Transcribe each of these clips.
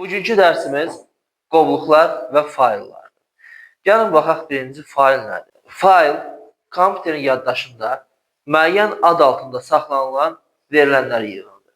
Bugünkü dərsimiz qovluqlar və fayllardır. Gəlin baxaq birinci fayl nədir? Fayl kompüterin yaddaşında müəyyən ad altında saxlanılan verilənlər yığınıdır.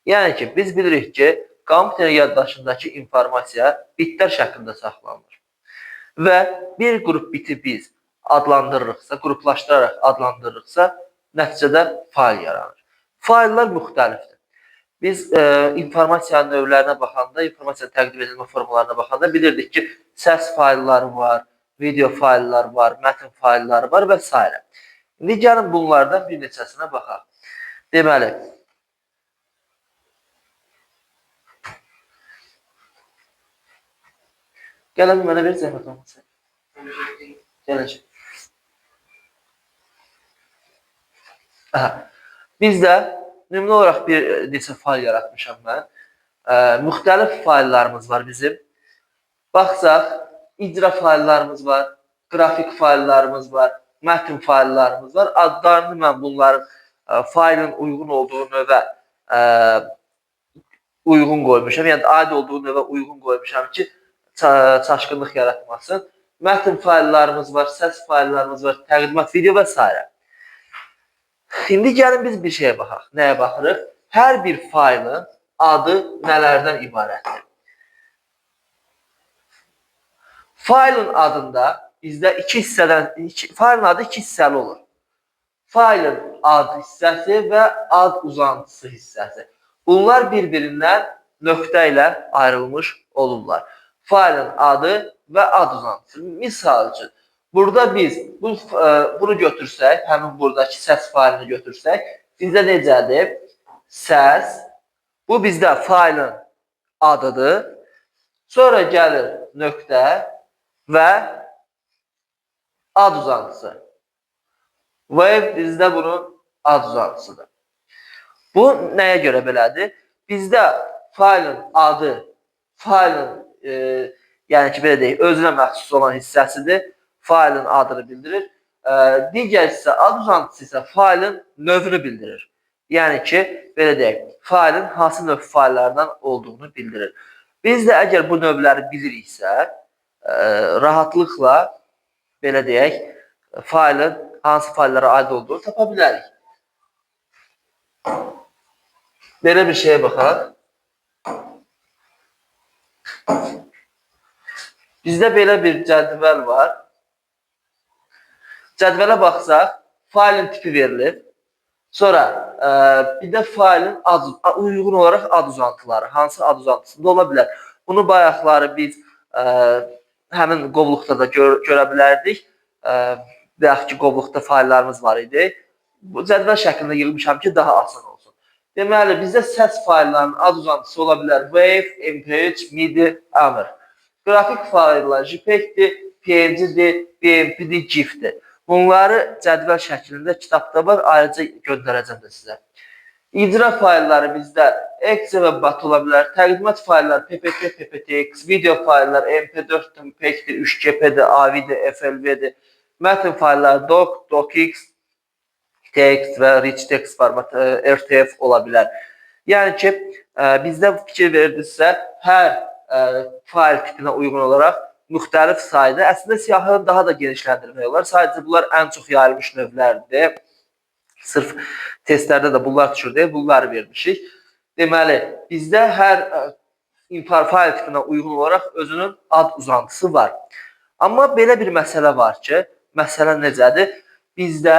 Yəni ki, biz bilirik ki, kompüterin yaddaşındakı informasiya bitlər şəklində saxlanılır. Və bir qrup biti biz adlandırırıqsa, qruplaşdıraraq adlandırırıqsa, nəticədə fayl yaranır. Fayllar müxtəlifdir. Biz informasiya növlərinə baxanda, informasiya təqdim edilmə formalarına baxanda bilirdik ki, səs faylları var, video faylları var, mətn faylları var və s. İndi gəlin bunlardan bir neçəsinə baxaq. Deməli, gəlin mənə bir zəhmət olmasın. Gələcək. Bizdə nümunə olaraq bir neçə fayl yaratmışam mən. Müxtəlif fayllarımız var bizim. Baxsaq, icra fayllarımız var, qrafik fayllarımız var, mətn fayllarımız var. Adlarını mən bunların faylın uyğun olduğu növə uyğun qoymuşam. Yəni, aid olduğu növə uyğun qoymuşam ki, çaşqınlıq yaratmasın. Mətn fayllarımız var, səs fayllarımız var, təqdimat video və s. İndi gəlin biz bir şeyə baxaq. Nəyə baxırıq? Hər bir faylın adı nələrdən ibarətdir? Faylın adında bizdə faylın adı iki hissəli olur. Faylın ad hissəsi və ad uzantısı hissəsi. Bunlar bir-birindən nöqtə ilə ayrılmış olurlar. Faylın adı və ad uzantısı. Misal üçün, burada biz bunu götürsək, həmin buradakı səs faylını götürsək, bizdə necədir? Səs, bu bizdə faylın adıdır. Sonra gəlir nöqtə və ad uzantısı. Wave bizdə bunun ad uzantısıdır. Bu nəyə görə belədir? Bizdə faylın adı, faylın, yəni ki, belə deyək, özünə məxsus olan hissəsidir. Faylın adını bildirir. Digər isə ad uzantısı isə faylın növünü bildirir. Yəni ki, belə deyək, faylın hansı növ fayllardan olduğunu bildirir. Biz də əgər bu növləri biliriksə, rahatlıqla, belə deyək, faylın hansı fayllara aid olduğunu tapa bilərik. Belə bir şeyə baxaq. Bizdə belə bir cədvəl var. Cədvələ baxsaq, faylın tipi verilir. Sonra bir də faylın uyğun olaraq ad uzantıları, hansı ad uzantısında ola bilər. Bunu bayaqları biz həmin qovluqda da görə bilərdik. Deyək ki, qovluqda fayllarımız var idi. Bu cədvəl şəklində yığmışam ki, daha asan olsun. Deməli, bizdə səs fayllarının ad uzantısı ola bilər Wave, MP3, MIDI, AMR. Qrafik fayllar JPEG-dir, PNG-dir, BMP-dir, GIF-dir. Bunları cədvəl şəklində kitabda var, ayrıca göndərəcəm də sizə. İcra faylları bizdə exe və bat ola bilər. Təqdimat faylları PPT, PPTX, video fayllar MP4, MPEG-dir, 3GP-dir, AV-dir, FLV-dir. Mətn faylları doc, docx, TXT və rich text formatı, RTF ola bilər. Yəni ki, bizdə fikir verirdirsə, hər fayl tipinə uyğun olaraq müxtəlif sayda, əslində siyahını daha da genişləndirmək olar. Sadəcə bunlar ən çox yayılmış növlərdir. Sırf testlərdə də bunlar düşür deyə bunları vermişik. Deməli, bizdə hər fayl tipinə uyğun olaraq özünün ad uzantısı var. Amma belə bir məsələ var ki, məsələ necədir? Bizdə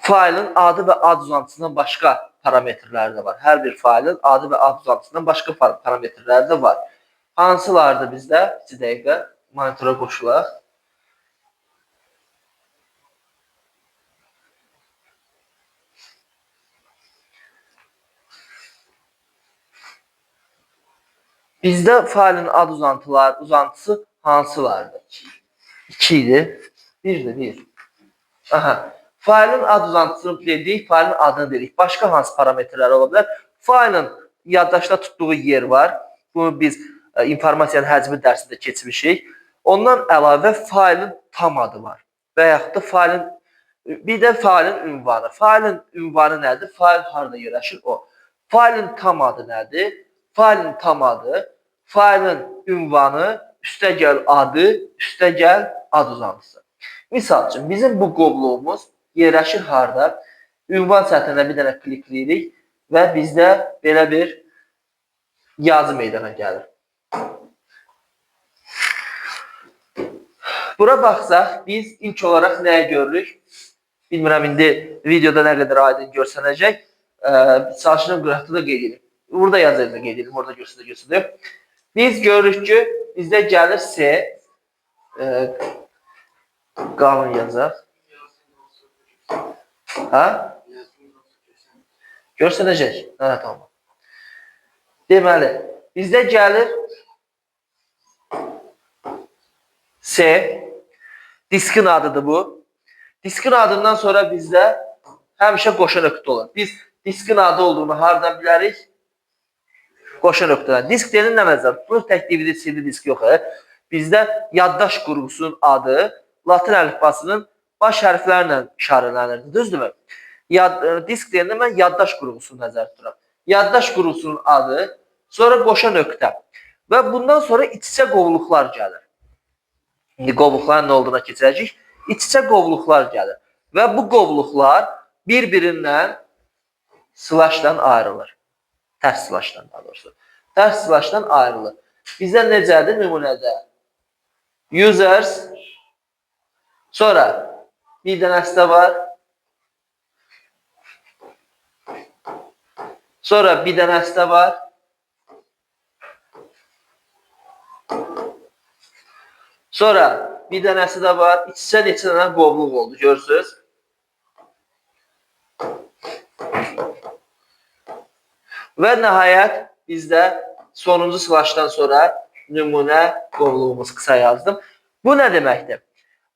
faylın adı və ad uzantısından başqa parametrləri də var. Hər bir faylın adı və ad uzantısından başqa parametrləri də var. Hansılardır bizdə? 2 dəqiqə monitora qoşulaq. Bizdə faylın ad uzantısı hansılardır? 2 idi. 1. Faylın ad uzantısını dedik, faylın adını dedik. Başqa hansı parametrlər ola bilər? Faylın yaddaşda tutduğu yer var. Bunu biz informasiyanın həcmi dərsində keçmişik. Ondan əlavə faylın tam adı var. Və yaxud da bir də faylın ünvanı. Faylın ünvanı nədir? Fayl harada yerləşir o. Faylın tam adı nədir? failin tam adı, failin ünvanı, üstəgəl adı, üstəgəl ad uzantısı. Misal üçün, bizim bu qovluğumuz yerləşir harda? Ünvan səthinə bir dənə klikləyirik və bizdə belə bir yazı meydana gəlir. Bura baxsaq, biz ilk olaraq nəyə görürük? Bilmirəm, indi videoda nə qədər aydın görsənəcək. Çalışıram qıraqda da qeyd edeyim. Burada yazıda qeyd edeyim, orada görsədir. Biz görürük ki, bizdə gəlir C. Qalın yazaq. Ha? Görsənəcək. Hə, tamam. Deməli, bizdə gəlir C. Diskin adıdır bu. Diskin adından sonra bizdə həmişə qoşa nöqtə olur. Biz diskin adı olduğunu hardan bilərik? Qoşa nöqtədən. Disk deyilən nə məzər? Bu tək DVD, CD disk yox. Bizdə yaddaş qurğusunun adı Latin əlifbasının baş hərflərlə işarələnir. Düzdürmü? Disk deyəndə mən yaddaş qurğusunu nəzərdə tuturam. Yaddaş qurğusunun adı, sonra qoşa nöqtə. Və bundan sonra iç-içə qovluqlar gəlir. İndi qovluqların nə olduğuna keçəcək. İç-içə qovluqlar gəlir. Və bu qovluqlar bir-birindən slashdan ayrılır. Tərs slashdan daha doğrusu. Tərs slashdan ayrılır. Bizdə necədir nümunədə? Users, sonra bir dənəsi də var. Sonra bir dənəsi də var. Sonra bir dənəsi də var. İç-içə neçə dənə qovluq oldu, görürsünüz. Və nəhayət bizdə sonuncu slashdan sonra nümunə qovluğumuz qısa yazdım. Bu nə deməkdir?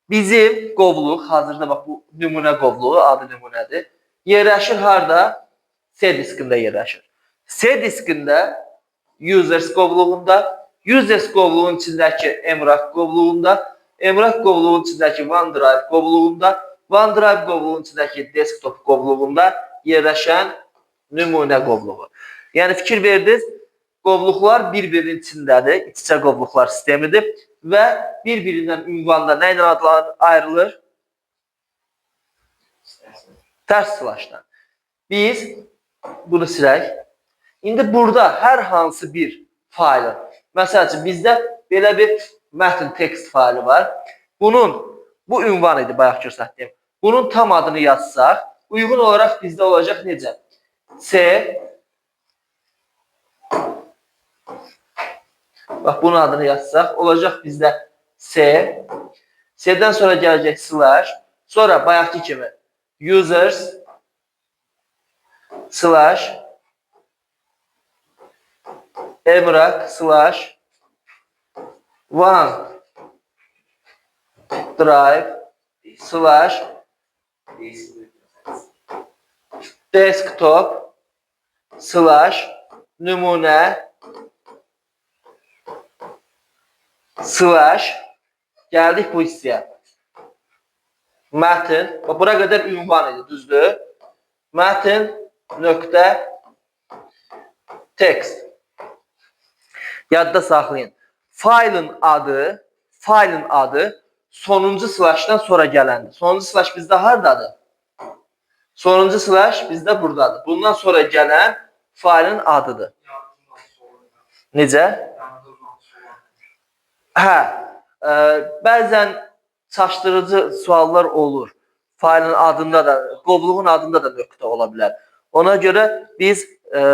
Bizim qovluq, hazırda bax bu nümunə qovluğu, adı nümunədir. Yerləşir harda? C diskində yerləşir. C diskində users qovluğunda, users qovluğun içindəki Emrah qovluğunda, Emrah qovluğun içindəki OneDrive qovluğunda, OneDrive qovluğun içindəki desktop qovluğunda yerləşən nümunə qovluğu. Yəni fikir verdiniz, qovluqlar bir-birinin içindədir, iç-içə qovluqlar sistemidir və bir-birindən ünvanda nə ilə adlanır, ayrılır? Tərs slashdan. Biz bunu silək. İndi burada hər hansı bir faylın, məsəl üçün bizdə belə bir mətn text faylı var. Bu ünvan idi, bayaq göstərdiyim. Bunun tam adını yazsaq, uyğun olaraq bizdə olacaq necə? C. Bax, bunun adını yazsaq, olacaq bizdə C. C-dən sonra gələcək slash. Sonra bayaqki kimi users slash Emrah slash OneDrive slash desktop slash nümunə slash gəldik bu hissəyə. Mətn, bura qədər ünvan idi, düzdür? Mətn nöqtə text. Yadda saxlayın. Faylın adı sonuncu slashdan sonra gələndir. Sonuncu slash bizdə hardadır? Sonuncu slash bizdə buradadır. Bundan sonra gələn faylın adıdır. Necə? Hə, bəzən çaşdırıcı suallar olur. Faylın adında da, qovluğun adında da nöqtə ola bilər. Ona görə biz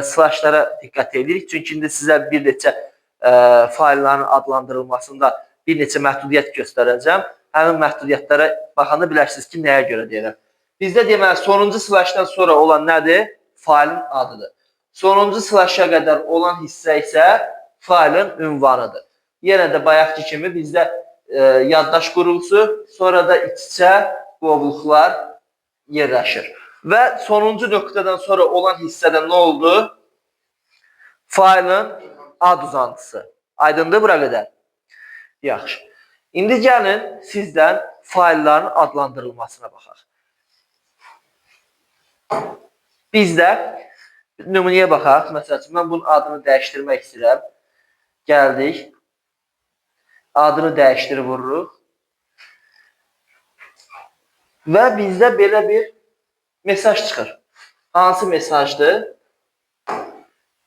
slashlara diqqət edirik. Çünki indi sizə bir neçə faylların adlandırılmasında bir neçə məhdudiyyət göstərəcəm. Həmin məhdudiyyətlərə baxanda bilərsiniz ki, nəyə görə deyirəm. Bizdə deməli, sonuncu slashdan sonra olan nədir? Faylın adıdır. Sonuncu slasha qədər olan hissə isə faylın ünvanıdır. Yenə də bayaqki kimi bizdə yaddaş qurğusu, sonra da iç-içə qovluqlar yerləşir. Və sonuncu nöqtədən sonra olan hissədə nə oldu? Faylın ad uzantısı. Aydındır bura qədər? Yaxşı. İndi gəlin sizdən faylların adlandırılmasına baxaq. Bizdə Nümunəyə baxaq. Məsəl üçün, mən bunun adını dəyişdirmək istəyirəm. Gəldik. Adını dəyişdir vururuq. Və bizdə belə bir mesaj çıxır. Hansı mesajdır?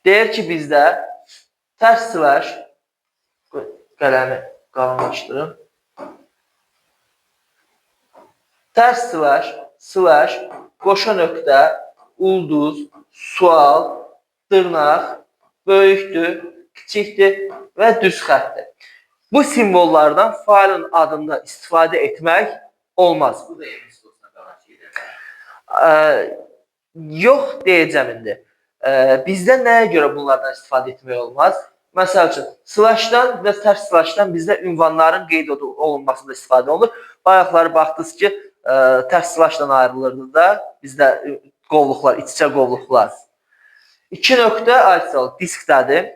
Deyir ki, bizdə tərs slash, qələmi qalınlaşdırın. Tərs slash, qoşa nöqtə, ulduz, sual, dırnaq, böyükdür, kiçikdir və düz xətdir. Bu simvollardan failin adında istifadə etmək olmaz. Bu da MS-DOS-na qalan şeydir. Yox deyəcəm indi. Bizdə nəyə görə bunlardan istifadə etmək olmaz? Məsəl üçün, slashdan və tərs slashdan bizdə ünvanların qeyd olunmasında istifadə olunur. Bayaqları baxdınız ki, tərs slashdan ayrılırdı da bizdə qovluqlar, iç-içə qovluqlar. 2 nöqtə aysal diskdədir.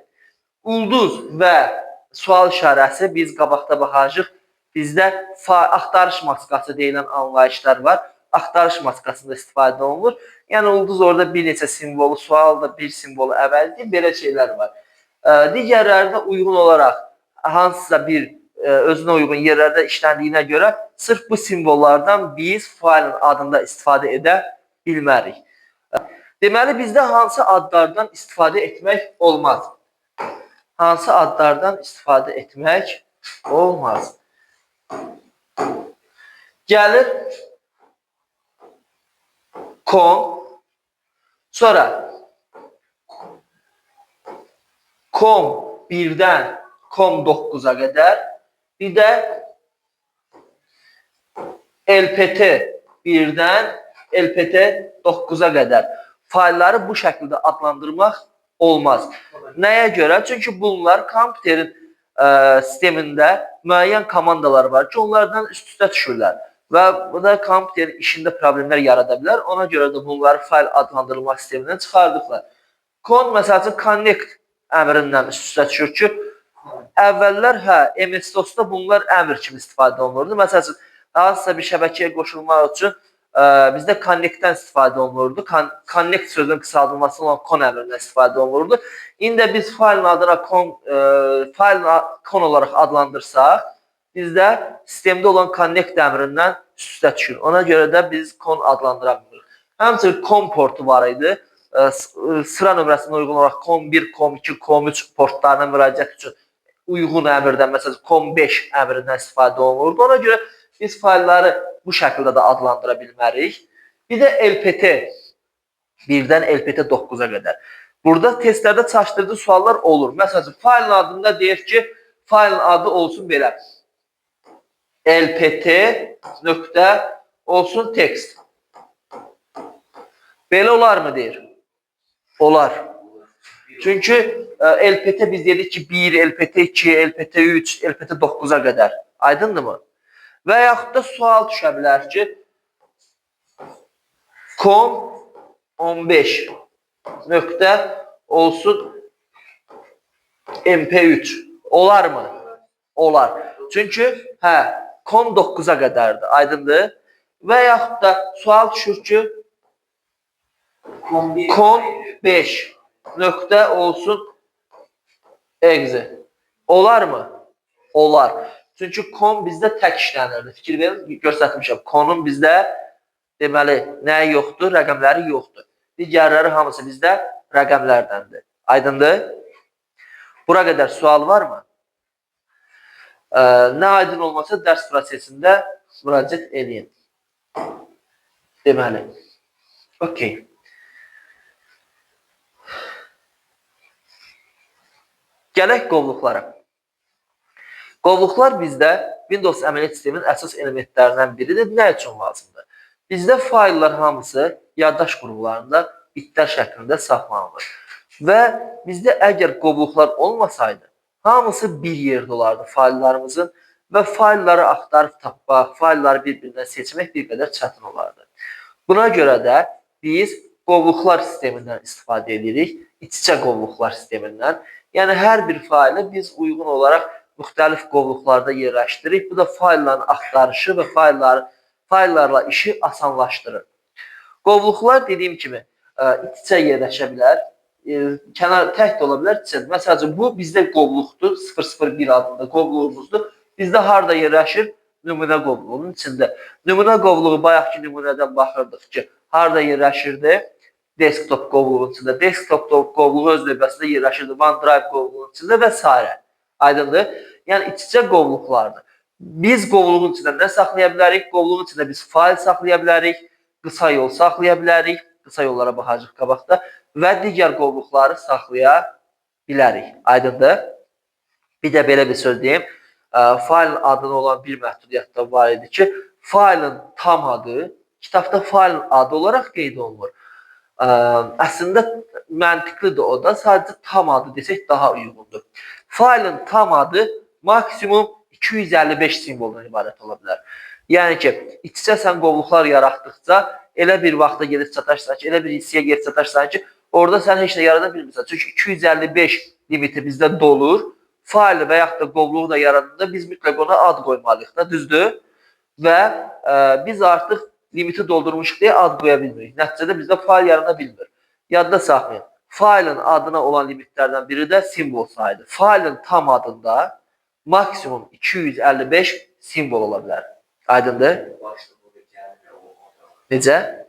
Ulduz və sual işarəsi biz qabaqda baxacağıq. Bizdə axtarış maskası deyilən anlayışlar var. Axtarış maskasında istifadə olunur. Yəni ulduz orada bir neçə simvolu, sual da bir simbolu əvəzləyir. Belə şeylər var. Digərlərdə uyğun olaraq hansısa bir özünə uyğun yerlərdə işləndiyinə görə sırf bu simvollardan biz failin adında istifadə edə bilmərik. Deməli, bizdə hansı adlardan istifadə etmək olmaz? Hansı adlardan istifadə etmək olmaz? Gəlir com, sonra com 1-dən com 9-a qədər, bir də LPT 1-dən LPT 9-a qədər failləri bu şəkildə adlandırmaq olmaz. Nəyə görə? Çünki bunlar kompüterin sistemində müəyyən komandalar var ki, onlardan üst-üstə düşürlər və bu da kompüterin işində problemlər yarada bilər. Ona görə də bunları fail adlandırılma sistemindən çıxardıqlar. Con, məsələn, connect əmrindən üst-üstə düşür ki, əvvəllər MS-DOS-da bunlar əmr kimi istifadə olunurdu. Məsələn, hansısa bir şəbəkəyə qoşulmaq üçün bizdə connect-dən istifadə olunurdu. Connect sözünün qısaldılması olan con əmrindən istifadə olunurdu. İndi biz failin adına con olaraq adlandırsaq, bizdə sistemdə olan connect əmrindən üst-üstə düşür. Ona görə də biz con adlandıra bilmirik. Həmçinin com portu var idi. Sıra nömrəsinə uyğun olaraq COM1, COM2, COM3 portlarına müraciət üçün uyğun əmrdən, məsələn, COM5 əmrindən istifadə olunurdu. Ona görə biz failləri bu şəkildə də adlandıra bilmərik. Bir də LPT 1-dən LPT 9-a qədər. Burada testlərdə çaşdırıcı suallar olur. Məsələn, failin adında deyir ki, failin adı olsun belə. LPT nöqtə olsun text. Belə olar mı deyir? Olar. Çünki LPT biz dedik ki 1, LPT 2, LPT 3, LPT 9-a qədər. Aydındır mı? Və yaxud da sual düşə bilər ki, com 15 nöqtə olsun MP3. Olar mı? Olar. Çünki com 9-a qədərdir. Aydındır? Və yaxud da sual düşür ki, com 5 nöqtə olsun exe. Olar mı? Olar. Çünki com bizdə tək işlənirdi. Fikir verin, göstərmişəm. Conun bizdə deməli nəyi yoxdur? Rəqəmləri yoxdur. Digərləri hamısı bizdə rəqəmlərdəndir. Aydındır? Bura qədər sual varmı? Nə aydın olmasa dərs prosesində müraciət edin. Deməli. Okey. Gələk qovluqlara. Qovluqlar bizdə Windows əməliyyat sisteminin əsas elementlərindən biridir. Nə üçün lazımdır? Bizdə faillər hamısı yaddaş qruplarında bitlər şəklində saxlanılır. Və bizdə əgər qovluqlar olmasaydı, hamısı bir yerdə olardı faillərimizin və failləri axtarıb tapmaq, failləri bir-birindən seçmək bir qədər çətin olardı. Buna görə də biz qovluqlar sistemindən istifadə edirik, iç-içə qovluqlar sistemindən. Yəni, hər bir faili biz uyğun olaraq müxtəlif qovluqlarda yerləşdiririk. Bu da faillərin axtarışı və faillərlə işi asanlaşdırır. Qovluqlar dediyim kimi iç-içə yerləşə bilər. Kənar tək də ola bilər, iç-içə. Məsələn, bu bizdə qovluqdur, 001 adında qovluğumuzdur. Bizdə harda yerləşir? Nümunə qovluğunun içində. Nümunə qovluğu bayaqki nümunədən baxırdıq ki, harda yerləşirdi? Desktop qovluğunun içində. Desktop qovluğu öz növbəsində yerləşirdi OneDrive qovluğunun içində və s. Aydındır? Yəni iç-içə qovluqlardır. Biz qovluğun içində nə saxlaya bilərik? Qovluğun içində biz fayl saxlaya bilərik, qısa yol saxlaya bilərik, qısa yollara baxacaq qabaqda və digər qovluqları saxlaya bilərik. Aydındır? Bir də belə bir söz deyim. Faylın adına olan bir məhdudiyyətdə var idi ki, faylın tam adı kitabda faylın adı olaraq qeyd olunur. Əslində məntiqlidir o da, sadəcə tam adı desək daha uyğundur. Faylın tam adı maksimum 255 simvoldan ibarət ola bilər. Yəni ki, iç-içə sən qovluqlar yaratdıqca elə bir vaxta gedib çataşsan ki, elə bir hissəyə gedib çataşsan ki, orada sən heç nə yarada bilmirsən. Çünki 255 limiti bizdə dolur. Faylı və yaxud da qovluğu da yaradanda biz mütləq ona ad qoymalıyıq da, düzdür? Və biz artıq limiti doldurmuşuq deyə ad qoya bilmirik. Nəticədə bizdə fayl yarana bilmir. Yadda saxlayın. Faylın adına olan limitlərdən biri də simvol sayıdır. Faylın tam adında maksimum 255 simvol ola bilər. Aydındır? Necə?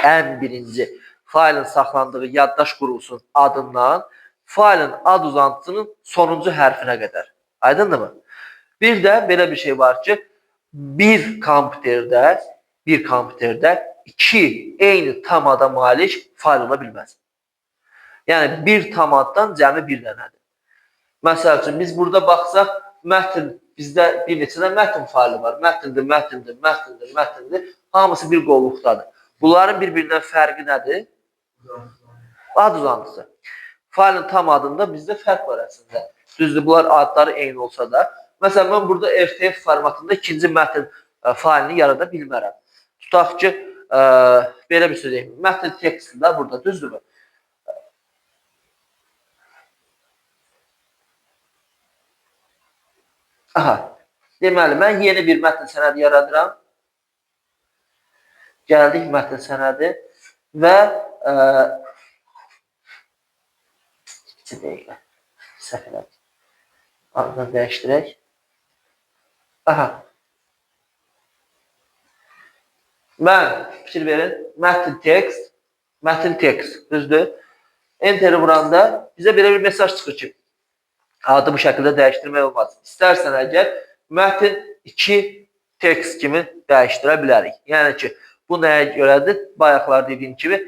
Ən birinci faylın saxlandığı yaddaş qurulsun adından faylın ad uzantısının sonuncu hərfinə qədər. Aydındırmı? Bir də belə bir şey var ki, bir kompüterdə iki eyni tam ada malik fayl ola bilməz. Yəni bir tam addan cəmi bir dənədir. Məsəl üçün biz burada baxsaq, mətn bizdə bir neçə də mətn faylı var. Mətndir. Hamısı bir qovluqdadır. Bunların bir-birindən fərqi nədir? Ad uzantısı. Faylın tam adında bizdə fərq var əslində. Düzdür, bunlar adları eyni olsa da. Məsələn, mən burada RTF formatında ikinci mətn faylını yarada bilmərəm. Tutaq ki, belə bir söz deyim. Mətn tekstdir də burada, düzdürmü? Aha, deməli, mən yeni bir mətn sənədi yaradıram. Gəldik mətn sənədi və 2 dəqiqə səhv elədik. Adını dəyişdirək. Aha. Mən fikir verin, mətn tekst, düzdür? Enteri vuranda bizə belə bir mesaj çıxır ki, adı bu şəkildə dəyişdirmək olmaz. İstərsən əgər mətn 2 tekst kimi dəyişdirə bilərik. Yəni ki, bu nəyə görədir? Bayaqlar dediyim kimi,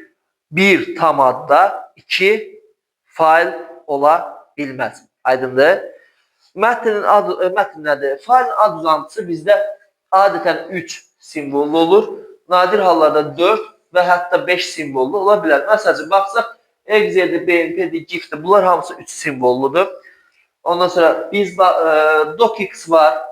bir tam adda 2 fayl ola bilməz. Aydındır? Mətnin nədir? Faylın ad uzantısı bizdə adətən 3 simvollu olur. Nadir hallarda 4 və hətta 5 simvollu ola bilər. Məsələn, baxsaq, Excel-dir, BMP-dir, GIF-dir. Bunlar hamısı 3 simvolludur. Ondan sonra biz docx var.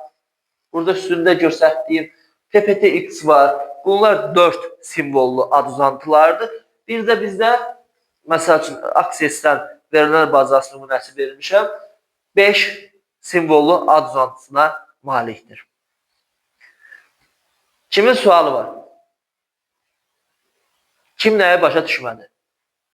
Burada üstündə göstərdiyim pptx var. Bunlar 4 simvollu ad uzantılardır. Bir də bizdə, məsəl üçün, Access-dən verilənlər bazası nümunəsi verilmişəm. 5 simvollu ad uzantısına malikdir. Kimin sualı var? Kim nəyə başa düşmədi?